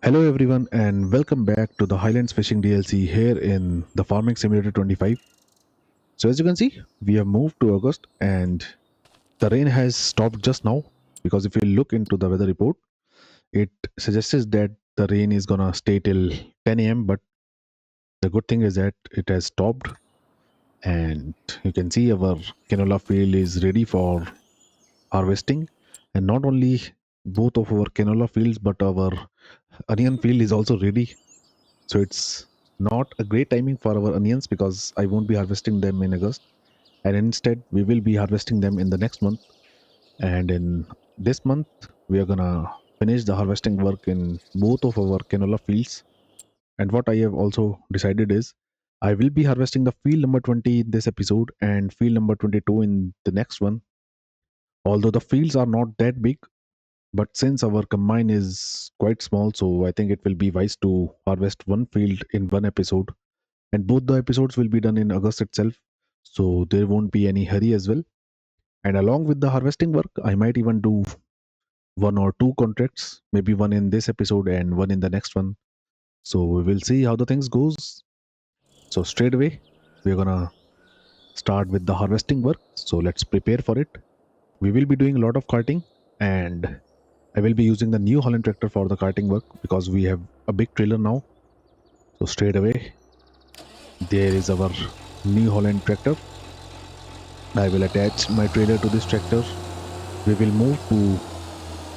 Hello everyone and welcome back to the Highlands Fishing DLC here in the Farming Simulator 25. So as you can see, we have moved to August and the rain has stopped just now because if you look into the weather report, it suggests that the rain is gonna stay till 10 a.m. But the good thing is that it has stopped and you can see our canola field is ready for harvesting. And not only both of our canola fields but our onion field is also ready. So it's not a great timing for our onions because I won't be harvesting them in August. And instead, we will be harvesting them in the next month. And in this month, we are gonna finish the harvesting work in both of our canola fields. And what I have also decided is I will be harvesting the field number 20 in this episode and field number 22 in the next one. Although the fields are not that big, but since our combine is quite small, so I think it will be wise to harvest one field in one episode, and both the episodes will be done in August itself, so there won't be any hurry as well. And along with the harvesting work, I might even do one or two contracts, maybe one in this episode and one in the next one. So we will see how the things goes. So straight away, we're gonna start with the harvesting work. So let's prepare for it. We will be doing a lot of carting, and I will be using the new Holland tractor for the carting work because we have a big trailer now. So straight away, there is our new Holland tractor. I will attach my trailer to this tractor. We will move to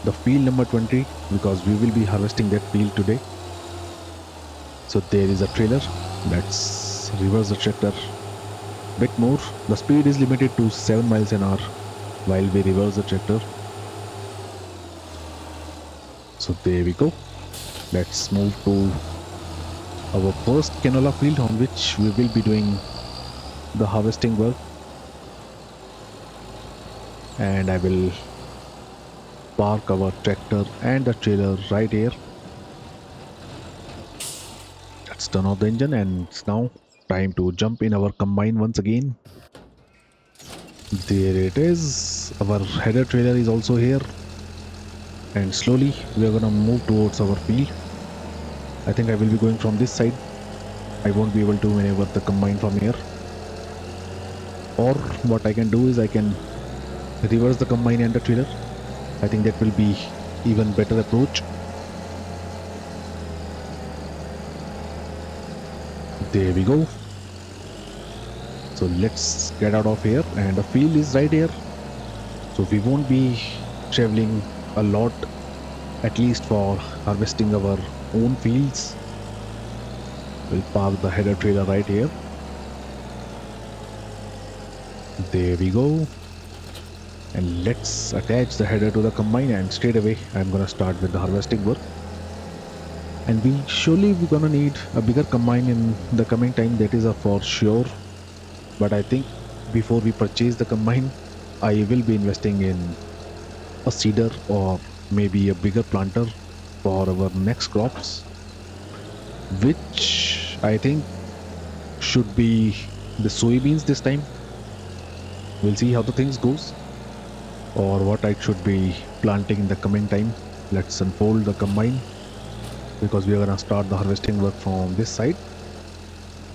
the field number 20 because we will be harvesting that field today. So there is a trailer. Let's reverse the tractor bit more. The speed is limited to 7 miles an hour while we reverse the tractor. So there we go. Let's move to our first canola field on which we will be doing the harvesting work. And I will park our tractor and the trailer right here. Let's turn off the engine and it's now time to jump in our combine once again. There it is. Our header trailer is also here. And slowly we are gonna move towards our field. I think I will be going from this side. I won't be able to maneuver the combine from here. Or what I can do is I can reverse the combine and the trailer. I think that will be even better approach. There we go. So let's get out of here, and the field is right here. So we won't be traveling a lot, at least for harvesting our own fields. We'll park the header trailer right here. There we go. And let's attach the header to the combine, and straight away I'm gonna start with the harvesting work. And we're gonna need a bigger combine in the coming time, that is a for sure. But I think before we purchase the combine, I will be investing in a seeder or maybe a bigger planter for our next crops, which I think should be the soybeans this time. We'll see how the things goes or what I should be planting in the coming time. Let's unfold the combine because we are gonna start the harvesting work from this side.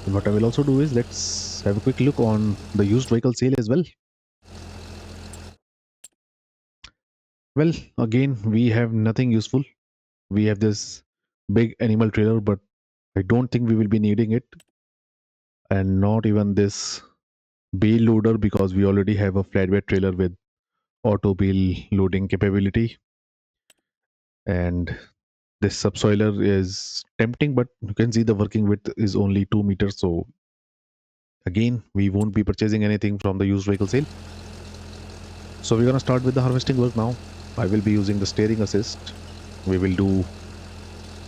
And what I will also do is let's have a quick look on the used vehicle sale as well. Well, again, we have nothing useful. We have this big animal trailer, but I don't think we will be needing it. And not even this bale loader because we already have a flatbed trailer with auto bale loading capability. And this subsoiler is tempting, but you can see the working width is only 2 meters. So again, we won't be purchasing anything from the used vehicle sale. So we're gonna start with the harvesting work now. I will be using the steering assist. We will do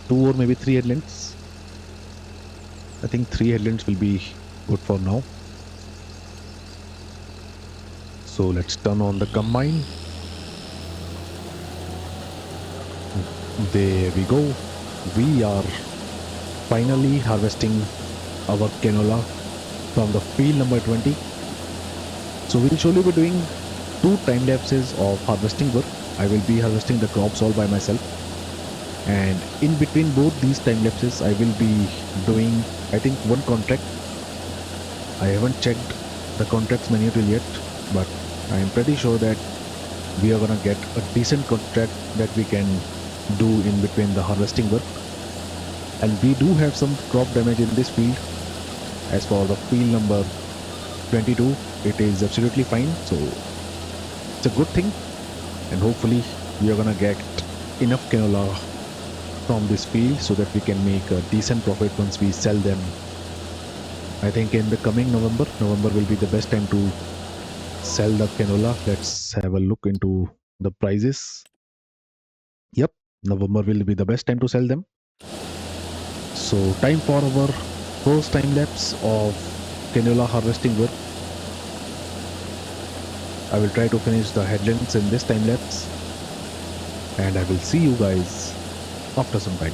2 or maybe 3 headlands. I think 3 headlands will be good for now. So let's turn on the combine. There we go. We are finally harvesting our canola from the field number 20. So we'll surely be doing 2 time lapses of harvesting work. I will be harvesting the crops all by myself. And in between both these time lapses, I will be doing, I think, one contract. I haven't checked the contracts menu till yet, but I am pretty sure that we are gonna get a decent contract that we can do in between the harvesting work. And we do have some crop damage in this field. As for the field number 22, it is absolutely fine. So it's a good thing, and hopefully we are gonna get enough canola from this field so that we can make a decent profit once we sell them. I think in the coming November will be the best time to sell the canola. Let's have a look into the prices. Yep, November will be the best time to sell them. So time for our first time lapse of canola harvesting work. I will try to finish the headlands in this time lapse, and I will see you guys after some time.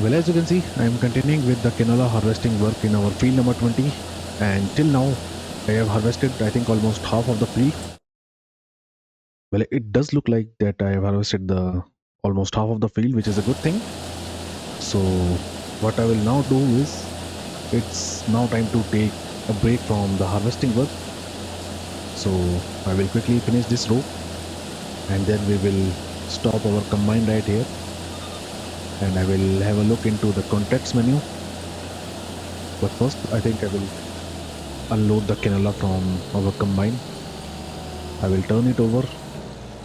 Well, as you can see, I am continuing with the canola harvesting work in our field number 20, and till now I have harvested, I think, almost half of the field. Well, it does look like that I have harvested the almost half of the field, which is a good thing. So what I will now do is, it's now time to take a break from the harvesting work. So I will quickly finish this row, and then we will stop our combine right here, and I will have a look into the contracts menu. But first, I think I will unload the canola from our combine. I will turn it over,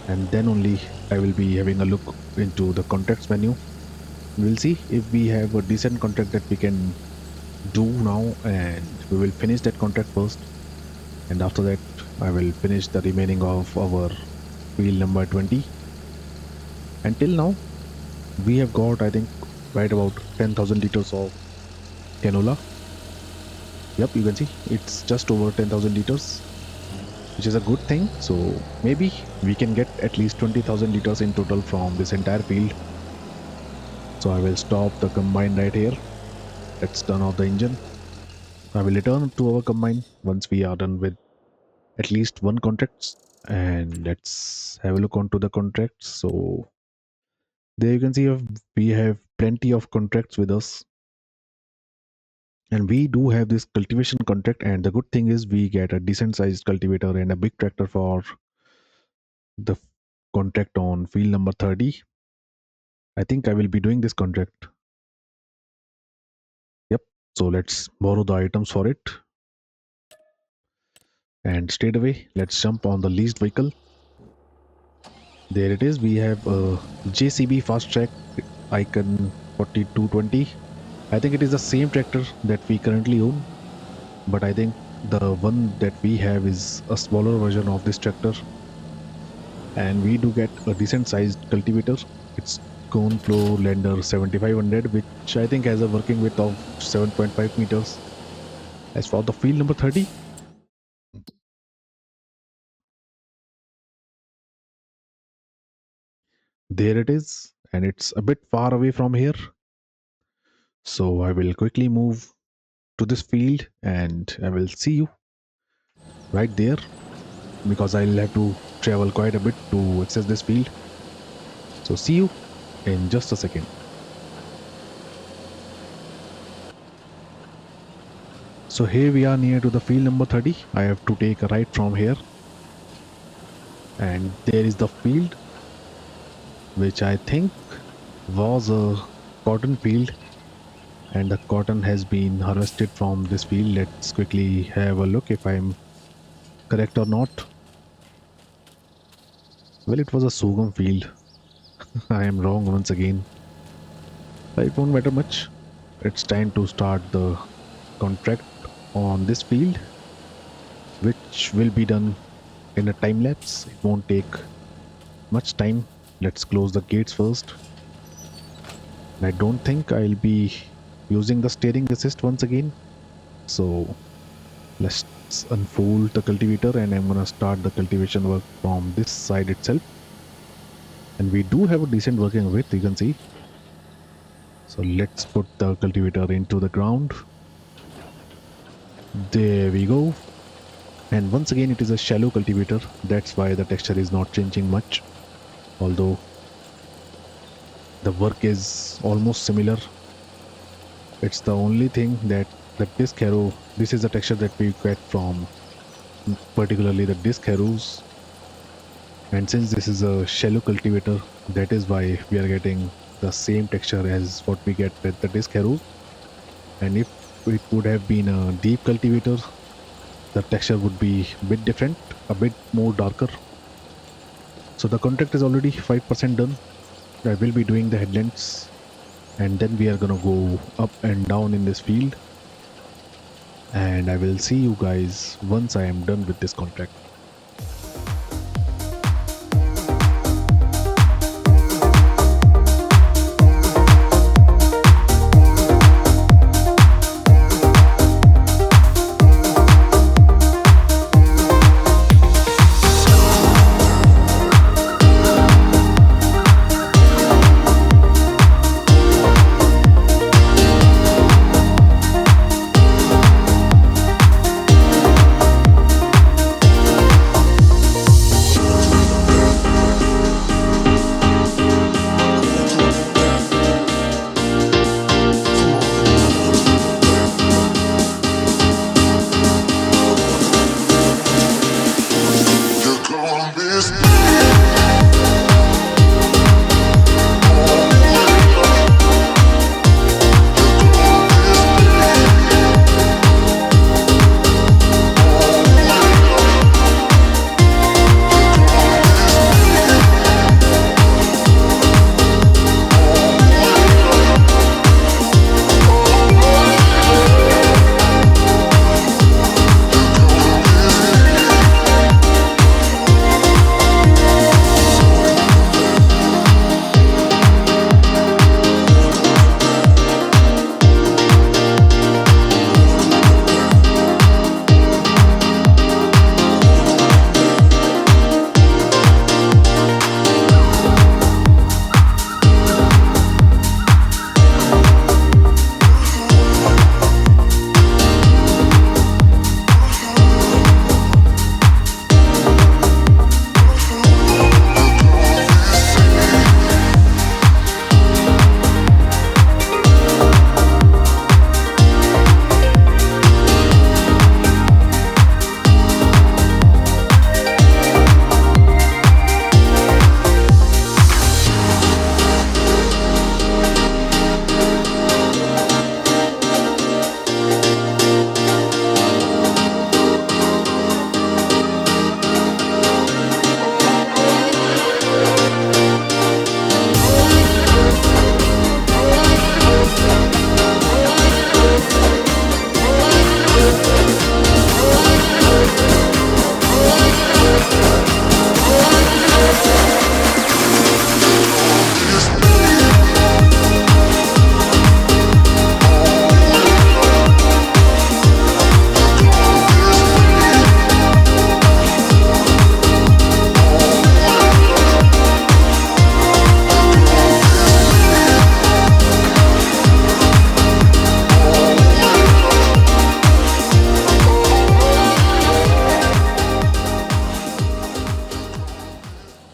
and then only I will be having a look into the contracts menu. We'll see if we have a decent contract that we can do now, and we will finish that contract first. And after that, I will finish the remaining of our field number 20. Until now, we have got, I think, right about 10,000 liters of canola. Yep, you can see it's just over 10,000 liters, which is a good thing. So maybe we can get at least 20,000 liters in total from this entire field. So I will stop the combine right here. Let's turn off the engine. I will return to our combine once we are done with at least one contract. And let's have a look onto the contracts. So there you can see we have plenty of contracts with us, and we do have this cultivation contract. And the good thing is we get a decent sized cultivator and a big tractor for the contract on field number 30. I think I will be doing this contract. Yep. So let's borrow the items for it. And straight away, let's jump on the leased vehicle. There it is. We have a JCB fast track icon 4220. I think it is the same tractor that we currently own, but I think the one that we have is a smaller version of this tractor. And we do get a decent sized cultivator. It's Cone Flow Lander 7500, which I think has a working width of 7.5 meters. As for the field number 30, there it is, and it's a bit far away from here. So I will quickly move to this field and I will see you right there, because I'll have to travel quite a bit to access this field. So see you in just a second. So here we are near to the field number 30. I have to take a right from here, and there is the field, which I think was a cotton field, and the cotton has been harvested from this field. Let's quickly have a look if I'm correct or not. Well, it was a sorghum field. I am wrong once again. But it won't matter much. It's time to start the contract on this field, which will be done in a time lapse. It won't take much time. Let's close the gates first. I don't think I'll be using the steering assist once again. So let's unfold the cultivator, and I'm gonna start the cultivation work from this side itself. And we do have a decent working width, you can see. So let's put the cultivator into the ground. There we go. And once again, it is a shallow cultivator. That's why the texture is not changing much, although the work is almost similar. It's the only thing that the disc harrow, this is the texture that we get from particularly the disc harrows. And since this is a shallow cultivator, that is why we are getting the same texture as what we get with the disc harrows. And if it would have been a deep cultivator, the texture would be a bit different, a bit more darker. So the contract is already 5% done. I will be doing the headlands, and then we are gonna go up and down in this field, and I will see you guys once I am done with this contract.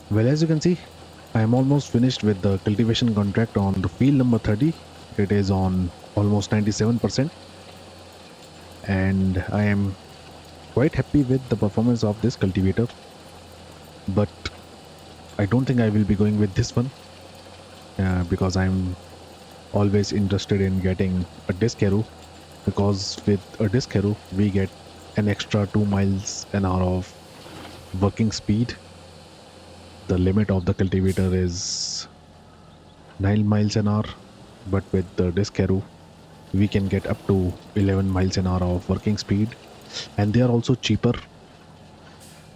Well, as you can see, I am almost finished with the cultivation contract on the field number 30. It is on almost 97%, and I am quite happy with the performance of this cultivator. But I don't think I will be going with this one because I'm always interested in getting a disc harrow, because with a disc harrow we get an extra 2 miles an hour of working speed. The limit of the cultivator is 9 miles an hour, but with the disc harrow we can get up to 11 miles an hour of working speed, and they are also cheaper.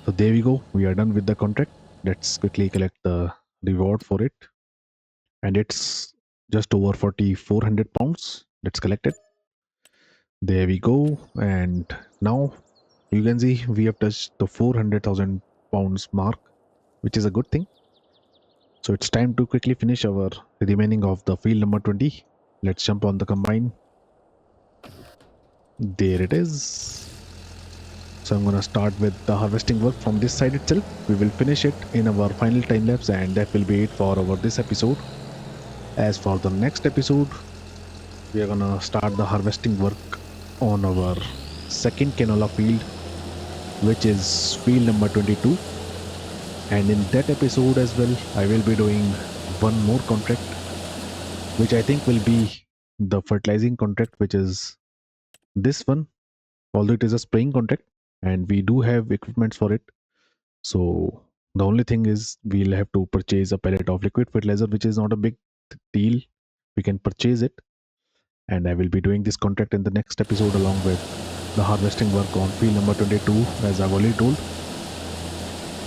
So there we go, we are done with the contract. Let's quickly collect the reward for it, and it's just over 4400 pounds. Let's collect it. There we go, and now you can see we have touched the 400,000 pounds mark, which is a good thing. So it's time to quickly finish our remaining of the field number 20. Let's jump on the combine. There it is. So I'm gonna start with the harvesting work from this side itself. We will finish it in our final time lapse, and that will be it for our this episode. As for the next episode, we are gonna start the harvesting work on our second canola field, which is field number 22. And in that episode as well, I will be doing one more contract, which I think will be the fertilizing contract, which is this one, although it is a spraying contract and we do have equipments for it. So the only thing is we'll have to purchase a pallet of liquid fertilizer, which is not a big deal. We can purchase it, and I will be doing this contract in the next episode along with the harvesting work on field number 22, as I've already told.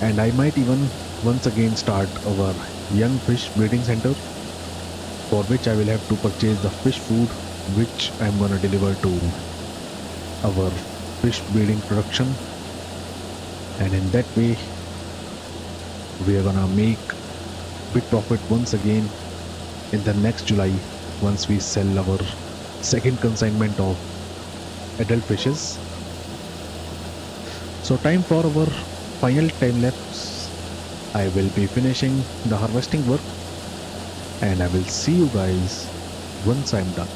And I might even once again start our young fish breeding center, for which I will have to purchase the fish food, which I'm gonna deliver to our fish breeding production. And in that way, we are gonna make big profit once again in the next July, once we sell our second consignment of adult fishes. So time for our final time lapse. I will be finishing the harvesting work, and I will see you guys once I'm done.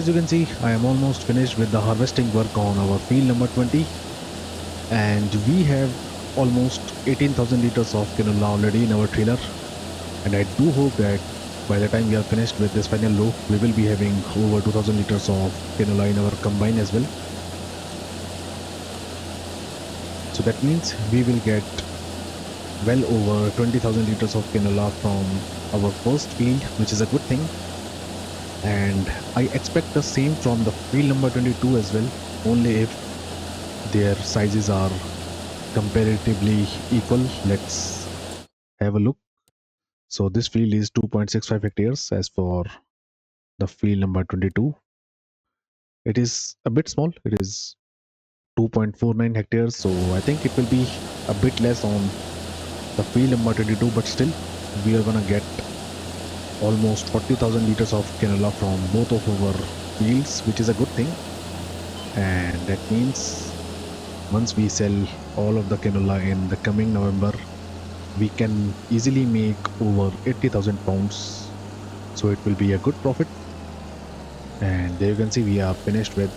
you can see, I am almost finished with the harvesting work on our field number 20, and we have almost 18,000 liters of canola already in our trailer. And I do hope that by the time we are finished with this final row, we will be having over 2,000 liters of canola in our combine as well. So that means we will get well over 20,000 liters of canola from our first field, which is a good thing. And I expect the same from the field number 22 as well, only if their sizes are comparatively equal. Let's have a look. So this field is 2.65 hectares as for the field number 22. It is a bit small. It is 2.49 hectares. So I think it will be a bit less on the field number 22, but still we are gonna get almost 40,000 liters of canola from both of our fields, which is a good thing. And that means once we sell all of the canola in the coming November, we can easily make over 80,000 pounds. So it will be a good profit. And there you can see we are finished with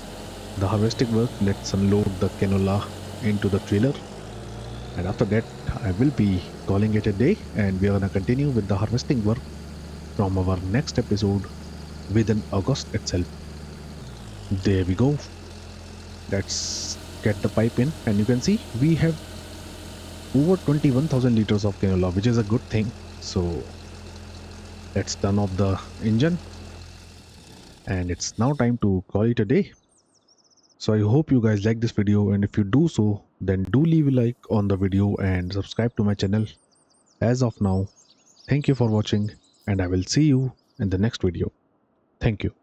the harvesting work. Let's unload the canola into the trailer. And after that, I will be calling it a day, and we are going to continue with the harvesting work from our next episode within August itself. There we go. Let's get the pipe in, and you can see we have over 21,000 liters of canola, which is a good thing. So let's turn off the engine, and it's now time to call it a day. So I hope you guys like this video, and if you do so, then do leave a like on the video and subscribe to my channel. As of now, thank you for watching, and I will see you in the next video. Thank you.